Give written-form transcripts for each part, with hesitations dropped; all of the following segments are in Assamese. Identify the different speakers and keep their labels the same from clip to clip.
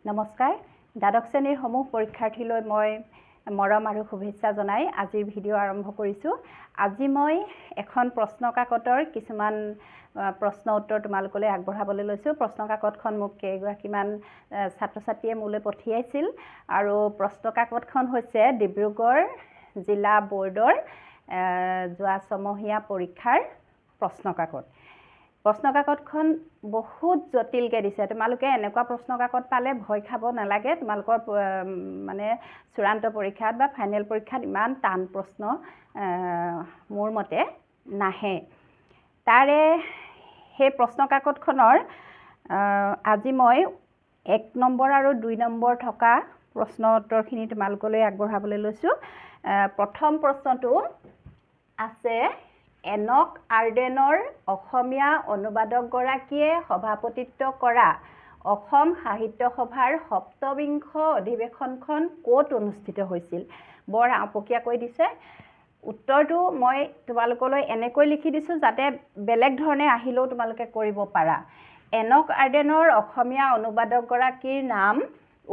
Speaker 1: নমস্কাৰ দ্বাদশ শ্ৰেণীৰ সমূহ পৰীক্ষাৰ্থীলৈ মই মৰম আৰু শুভেচ্ছা জনাই আজিৰ ভিডিঅ' আৰম্ভ কৰিছোঁ। আজি মই এখন প্ৰশ্ন কাকতৰ কিছুমান প্ৰশ্ন উত্তৰ তোমালোকলৈ আগবঢ়াবলৈ লৈছোঁ। প্ৰশ্ন কাকতখন মোক কেইগৰাকীমান ছাত্ৰ ছাত্ৰীয়ে মোলৈ পঠিয়াইছিল আৰু প্ৰশ্ন কাকতখন হৈছে ডিব্ৰুগড় জিলা বৰ্ডৰ যোৱা ছমহীয়া পৰীক্ষাৰ প্ৰশ্ন কাকত। প্ৰশ্ন কাকতখন বহুত জটিলকৈ দিছে। তোমালোকে এনেকুৱা প্ৰশ্ন কাকত পালে ভয় খাব নালাগে। তোমালোকৰ মানে চূড়ান্ত পৰীক্ষাত বা ফাইনেল পৰীক্ষাত ইমান টান প্ৰশ্ন মোৰ মতে নাহে। তাৰে সেই প্ৰশ্ন কাকতখনৰ আজি মই 1 নম্বৰ আৰু 2 নম্বৰ থকা প্ৰশ্ন উত্তৰখিনি তোমালোকলৈ আগবঢ়াবলৈ লৈছোঁ। প্ৰথম প্ৰশ্নটো আছে, এনক আৰ্ডেনৰ অসমীয়া অনুবাদকগৰাকীয়ে সভাপতিত্ব কৰা অসম সাহিত্য সভাৰ সপ্তবিংশ অধিৱেশনখন ক'ত অনুষ্ঠিত হৈছিল? বৰ আওপকীয়াকৈ দিছে। উত্তৰটো মই তোমালোকলৈ এনেকৈ লিখি দিছোঁ যাতে বেলেগ ধৰণে আহিলেও তোমালোকে কৰিব পাৰা। এনক আৰ্ডেনৰ অসমীয়া অনুবাদকগৰাকীৰ নাম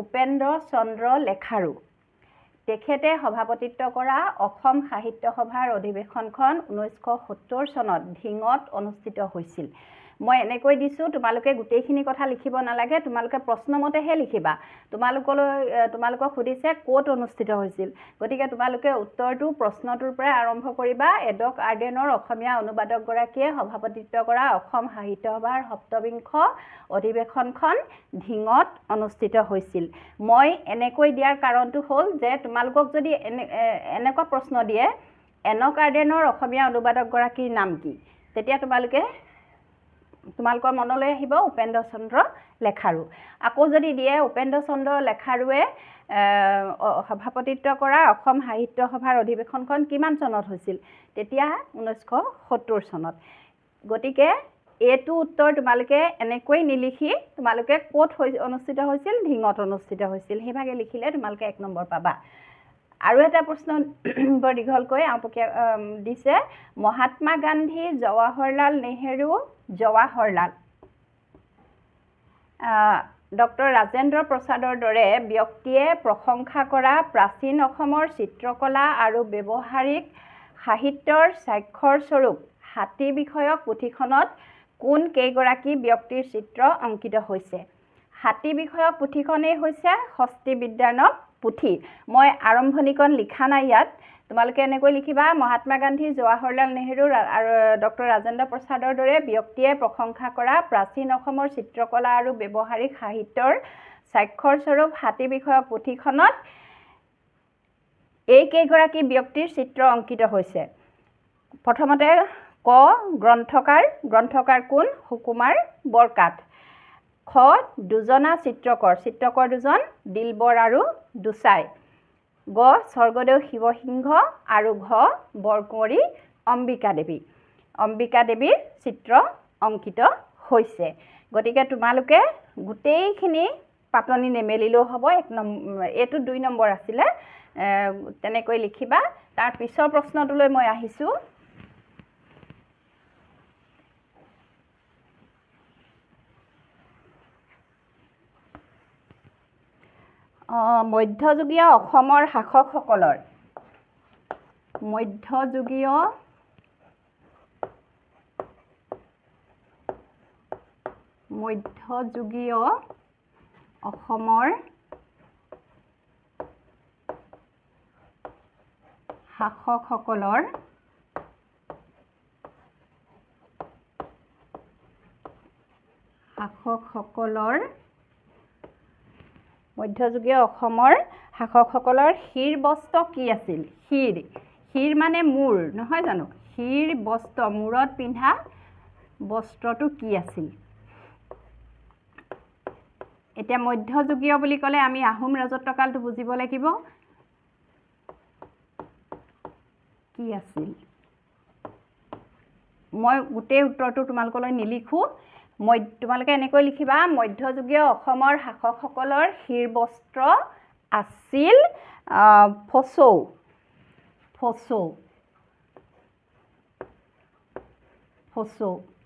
Speaker 1: উপেন্দ্ৰ চন্দ্ৰ লেখাৰু। তেখেতে সভাপতিত্ব কৰা অসম সাহিত্য সভাৰ অধিৱেশনখন 1970 চনত ধিঙত অনুষ্ঠিত হৈছিল। মই এনেকৈ দিছোঁ, তোমালোকে গোটেইখিনি কথা লিখিব নালাগে, তোমালোকে প্ৰশ্নমতেহে লিখিবা। তোমালোকক সুধিছে ক'ত অনুষ্ঠিত হৈছিল, গতিকে তোমালোকে উত্তৰটো প্ৰশ্নটোৰ পৰা আৰম্ভ কৰিবা। এডক আৰ্ডেনৰ অসমীয়া অনুবাদকগৰাকীয়ে সভাপতিত্ব কৰা অসম সাহিত্য সভাৰ সপ্তবিংশ অধিৱেশনখন ধিঙত অনুষ্ঠিত হৈছিল। মই এনেকৈ দিয়াৰ কাৰণটো হ'ল যে তোমালোকক যদি এনেকুৱা প্ৰশ্ন দিয়ে, এনক আৰ্ডেনৰ অসমীয়া অনুবাদকগৰাকীৰ নাম কি, তেতিয়া তোমালোকৰ মনলৈ আহিব উপেন্দ্ৰ চন্দ্ৰ লেখাৰু। আকৌ যদি দিয়ে উপেন্দ্ৰ চন্দ্ৰ লেখাৰুৱে সভাপতিত্ব কৰা অসম সাহিত্য সভাৰ অধিৱেশনখন কিমান চনত হৈছিল, তেতিয়া 1970 চনত। গতিকে এইটো উত্তৰ তোমালোকে এনেকৈ নিলিখি তোমালোকে ক'ত অনুষ্ঠিত হৈছিল, ধিঙত অনুষ্ঠিত হৈছিল, সেইভাগে লিখিলে তোমালোকে 1 নম্বৰ পাবা। আৰু এটা প্ৰশ্ন বৰ দীঘলকৈ আওপকীয়া দিছে, মহাত্মা গান্ধী, জৱাহৰলাল নেহেৰু, ডক্টৰ ৰাজেন্দ্ৰ প্ৰসাদৰ দৰে ব্যক্তিয়ে প্ৰশংসা কৰা প্ৰাচীন অসমৰ চিত্ৰকলা আৰু ব্যৱহাৰিক সাহিত্যৰ স্বাক্ষৰস্বৰূপ হাতী বিষয়ক পুথিখনত কোন কেইগৰাকী ব্যক্তিৰ চিত্ৰ অংকিত হৈছে? হাতী বিষয়ক পুথিখনেই হৈছে ষষ্ঠী বিদ্যানক পুথি। মই আৰম্ভণিকণ লিখা নাই ইয়াত, তোমালোকে এনেকৈ লিখিবা, মহাত্মা গান্ধী, জৱাহৰলাল নেহেৰু আৰু ডক্টৰ ৰাজেন্দ্ৰ প্ৰসাদৰ দৰে ব্যক্তিয়ে প্ৰশংসা কৰা প্ৰাচীন অসমৰ চিত্ৰকলা আৰু ব্যৱহাৰিক সাহিত্যৰ স্বাক্ষৰস্বৰূপ হাতী বিষয়ক পুথিখনত এই কেইগৰাকী ব্যক্তিৰ চিত্ৰ অংকিত হৈছে? প্ৰথমতে ক, গ্ৰন্থকাৰ কোন? সুকুমাৰ বৰকাত। খ, দুজনা চিত্ৰকৰ দুজন, দিলবৰ আৰু দুচাই। গ, স্বৰ্গদেউ শিৱসিংহ আৰু ঘ, বৰকুঁৱৰী অম্বিকা দেৱীৰ চিত্ৰ অংকিত হৈছে। গতিকে তোমালোকে গোটেইখিনি পাতনি নেমেলিলেও হ'ব। এইটো 2 নম্বৰ আছিলে, তেনেকৈ লিখিবা। তাৰ পিছৰ প্ৰশ্নটোলৈ মই আহিছোঁ। মধ্যযুগীয় অসমৰ শাসকসকলৰ মধ্যযুগীয় অসমৰ শাসকসকলৰ মধ্যযুগীয় অসমৰ শাসকসকলৰ শিৰবস্ত্ৰ কি আছিল? শিৰ মানে মূৰ, নহয় জানো? শিৰবস্ত্ৰ, মূৰত পিন্ধা বস্ত্ৰটো কি আছিল? এতিয়া মধ্যযুগীয় বুলি ক'লে আমি আহোম ৰাজত্বকালটো বুজিব লাগিব। কি আছিল? মই গোটেই উত্তৰটো তোমালোকলৈ নিলিখোঁ, তোমালোকে এনেকৈ লিখিবা, মধ্যযুগীয় অসমৰ শাসকসকলৰ শিৰবস্ত্ৰ আছিল ফচৌ।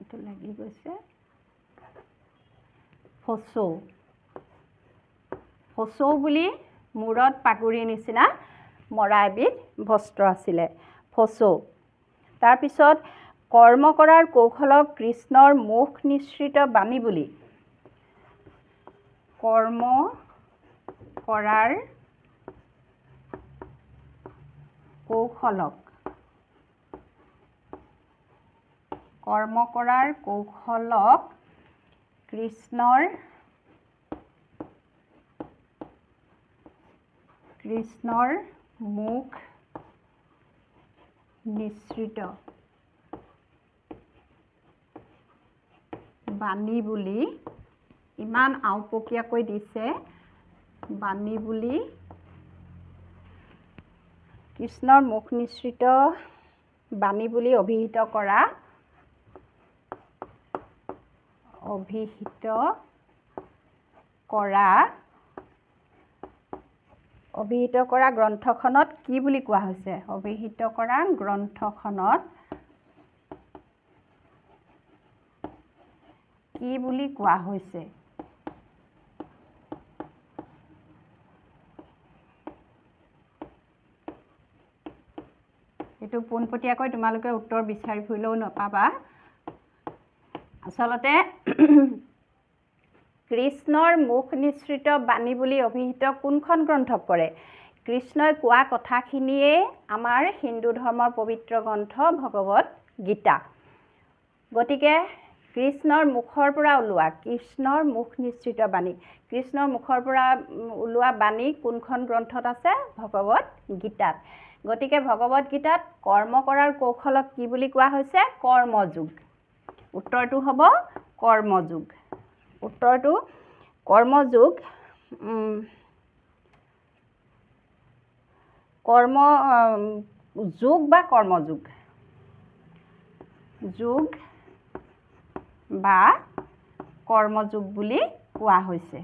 Speaker 1: এইটো লাগি গৈছে। ফচৌ ফচৌ বুলি মূৰত পাগুৰিৰ নিচিনা মৰা এবিধ বস্ত্ৰ আছিলে ফচৌ। তাৰপিছত কৰ্ম কৰাৰ কৌশলক কৃষ্ণৰ মুখ নিঃসৃত বাণী বুলি কৰ্ম কৰাৰ কৌশলক কৃষ্ণৰ মুখ নিঃসৃত বাণী বুলি ইমান আওপকীয়াকৈ দিছে বাণী বুলি কৃষ্ণৰ মুখ নিঃসৃত বাণী বুলি অভিহিত কৰা গ্ৰন্থখনত কি বুলি কোৱা হৈছে? অভিহিত কৰা গ্ৰন্থখনত কি বুলি কোৱা হৈছে? এইটো পোনপটীয়াকৈ তোমালোকে উত্তৰ বিচাৰি ফুৰিলেও নাপাবা। আচলতে কৃষ্ণৰ মুখ নিঃসৃত বাণী বুলি অভিহিত কোনখন গ্ৰন্থক পৰে? কৃষ্ণই কোৱা কথাখিনিয়ে আমাৰ হিন্দু ধৰ্মৰ পবিত্ৰ গ্ৰন্থ ভগৱত গীতা। গতিকে কৃষ্ণৰ মুখৰ পৰা ওলোৱা কৃষ্ণৰ মুখ নিঃসৃত বাণী, কৃষ্ণৰ মুখৰ পৰা ওলোৱা বাণী কোনখন গ্ৰন্থত আছে? ভগৱত গীতাত। গতিকে ভগৱত গীতাত কৰ্ম কৰাৰ কৌশলক কি বুলি কোৱা হৈছে? কৰ্মযোগ। উত্তৰটো হ'ব কৰ্মযোগ। উত্তৰটো কৰ্মযোগ। যোগ বা কৰ্মযোগ, যোগ বা কৰ্মযোগ বুলি কোৱা হৈছে।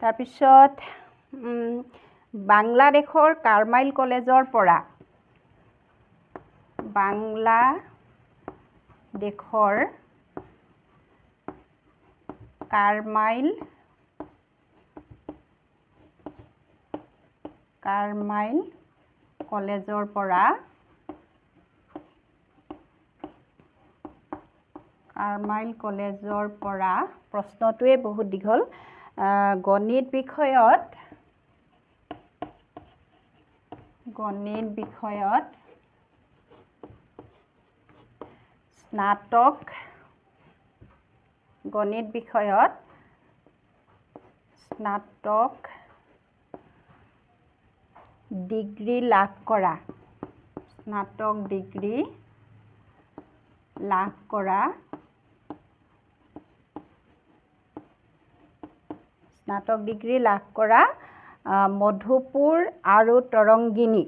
Speaker 1: তাৰপিছত বাংলাদেশৰ কাৰ্মাইল কলেজৰ পৰা কাৰ্মাইল কলেজৰ পৰা প্ৰশ্নটোৱে বহুত দীঘল। গণিত বিষয়ত স্নাতক ডিগ্ৰী লাভ কৰা মধুপুৰ আৰু তৰংগিনী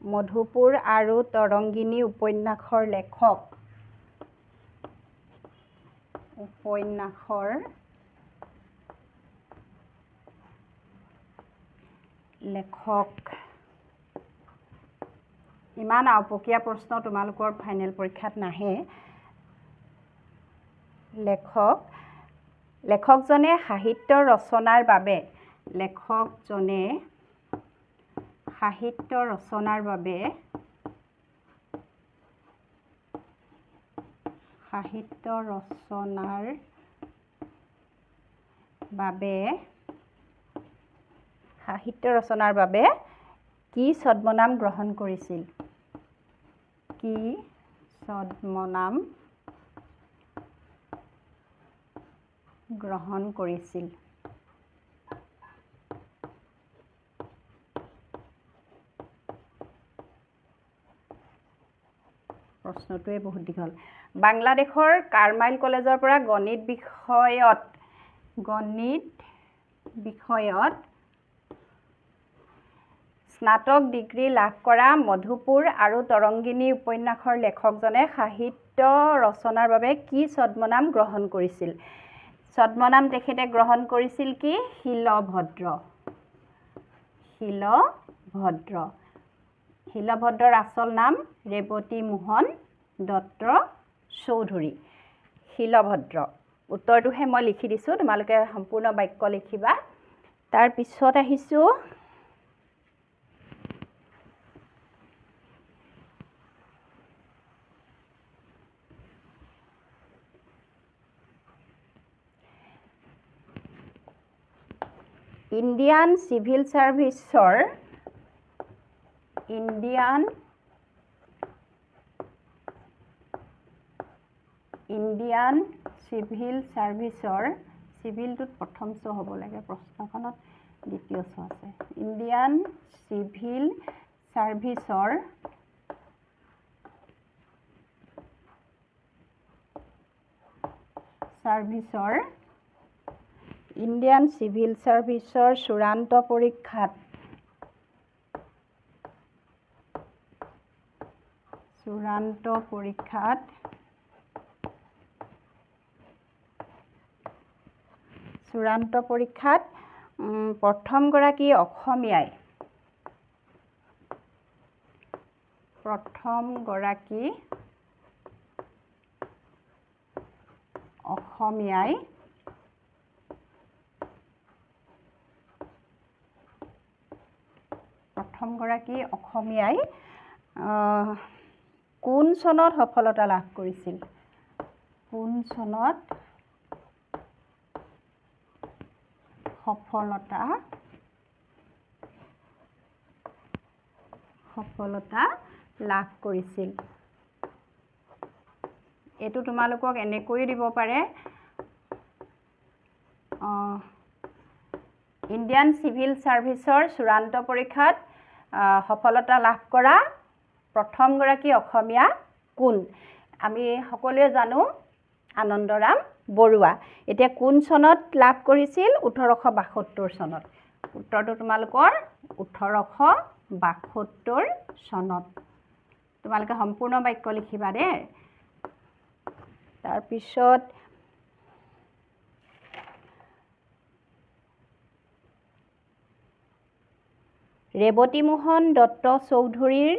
Speaker 1: মধুপুৰ আৰু তৰংগিনী উপন্যাসৰ লেখক ইমান আওপকীয়া প্ৰশ্ন তোমালোকৰ ফাইনেল পৰীক্ষাত নাহে। লেখকজনে সাহিত্য ৰচনাৰ বাবে কি ছদ্মনাম গ্ৰহণ কৰিছিল? প্ৰশ্নটোৱে বহুত দীঘল বাংলাদেশৰ কাৰমাইল কলেজৰ পৰা গণিত বিষয়ত স্নাতক ডিগ্ৰী লাভ কৰা মধুপুৰ আৰু তৰংগিনী উপন্যাসৰ লেখকজনে সাহিত্য ৰচনাৰ বাবে কি ছদ্মনাম গ্ৰহণ কৰিছিল ছদ্মনাম তেখেতে গ্ৰহণ কৰিছিল কি শিলভদ্ৰৰ আচল নাম ৰেৱতী মোহন দত্ত চৌধুৰী শিলভদ্ৰ উত্তৰটোহে মই লিখি দিছোঁ তোমালোকে সম্পূৰ্ণ বাক্য লিখিবা তাৰ পিছত আহিছোঁ ইণ্ডিয়ান চিভিল সাৰ্ভিসৰ চিভিলটোত প্ৰথম চ হ'ব লাগে প্ৰশ্নখনত দ্বিতীয় চ আছে ইণ্ডিয়ান চিভিল সাৰ্ভিসৰ চূড়ান্ত পৰীক্ষাত প্ৰথমগৰাকী অসমীয়াই কোন চনত সফলতা লাভ কৰিছিল এইটো তোমালোকক এনেকৈ দিব পাৰে ইণ্ডিয়ান চিভিল সাৰ্ভিসৰ চূড়ান্ত পৰীক্ষাত সফলতা লাভ কৰা প্ৰথমগৰাকী অসমীয়া কোন আমি সকলোৱে জানো আনন্দৰাম বৰুৱা এতিয়া কোন চনত লাভ কৰিছিল 1872 চনত উত্তৰটো তোমালোকৰ 1872 চনত তোমালোকে সম্পূৰ্ণ বাক্য লিখিবা দেই তাৰপিছত ৰেৱতী মোহন দত্ত চৌধুৰীৰ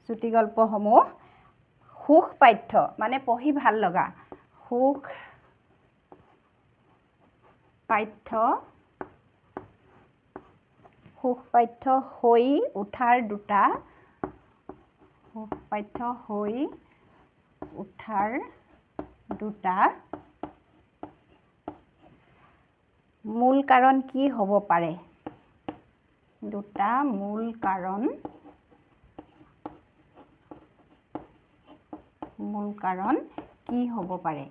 Speaker 1: চুটিগল্পসমূহ সুখ পাঠ্য মানে পঢ়ি ভাল লগা সুখ পাঠ্য হৈ উঠাৰ দুটা মূল কাৰণ কি হ'ব পাৰে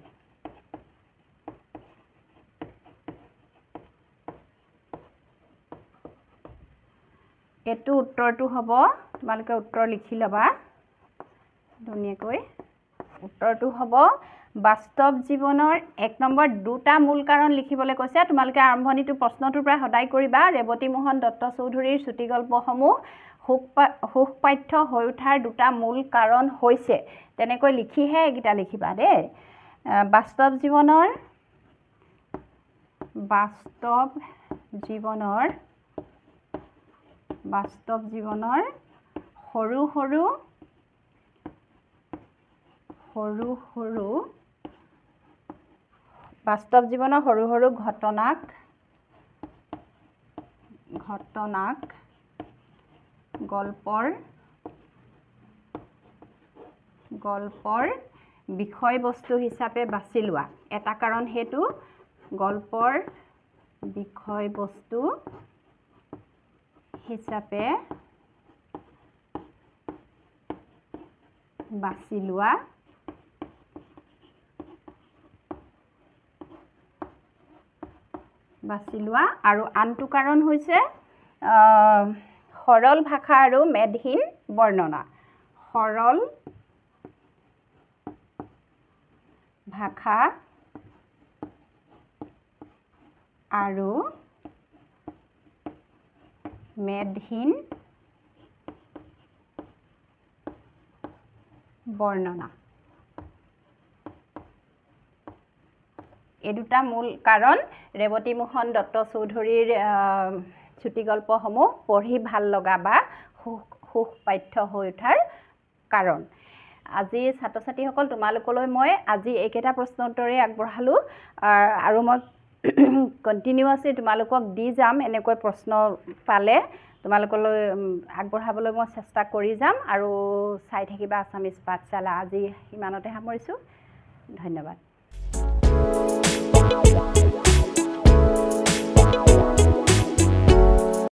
Speaker 1: এইটো উত্তৰটো হ'ব তোমালোকে উত্তৰ লিখি ল'বা ধুনীয়াকৈ উত্তৰটো হ'ব বাস্তৱ জীৱনৰ 1 নম্বৰ দুটা মূল কাৰণ লিখিবলৈ কৈছে তোমালোকে আৰম্ভণিটো প্ৰশ্নটোৰ পৰা সদায় কৰিবা ৰেৱতী মোহন দত্ত চৌধুৰীৰ চুটিগল্পসমূহ সুখ পাঠ্য হৈ উঠাৰ দুটা মূল কাৰণ হৈছে তেনেকৈ লিখিহে এইকেইটা লিখিবা দেই বাস্তৱ জীৱনৰ সৰু সৰু ঘটনাক গল্পৰ গল্পৰ বিষয়বস্তু হিচাপে বাছি লোৱা এটা কাৰণ হেতু গল্পৰ বিষয়বস্তু হিচাপে বাছি লোৱা আৰু আনটো কাৰণ হৈছে সৰল ভাষা আৰু মেদহীন বৰ্ণনা সৰল ভাষা আৰু মেদহীন বৰ্ণনা এই দুটা মূল কাৰণ ৰেৱতীমোহন দত্ত চৌধুৰীৰ চুটিগল্পসমূহ পঢ়ি ভাল লগা বা সুখ পাঠ্য হৈ উঠাৰ কাৰণ আজি ছাত্ৰ ছাত্ৰীসকল তোমালোকলৈ মই আজি এইকেইটা প্ৰশ্ন উত্তৰেই আগবঢ়ালোঁ আৰু মই কণ্টিনিউৱাছলি তোমালোকক দি যাম এনেকৈ প্ৰশ্ন পালে তোমালোকলৈ আগবঢ়াবলৈ মই চেষ্টা কৰি যাম আৰু চাই থাকিবা আছামিজ পাঠশালা আজি ইমানতে সামৰিছোঁ ধন্যবাদ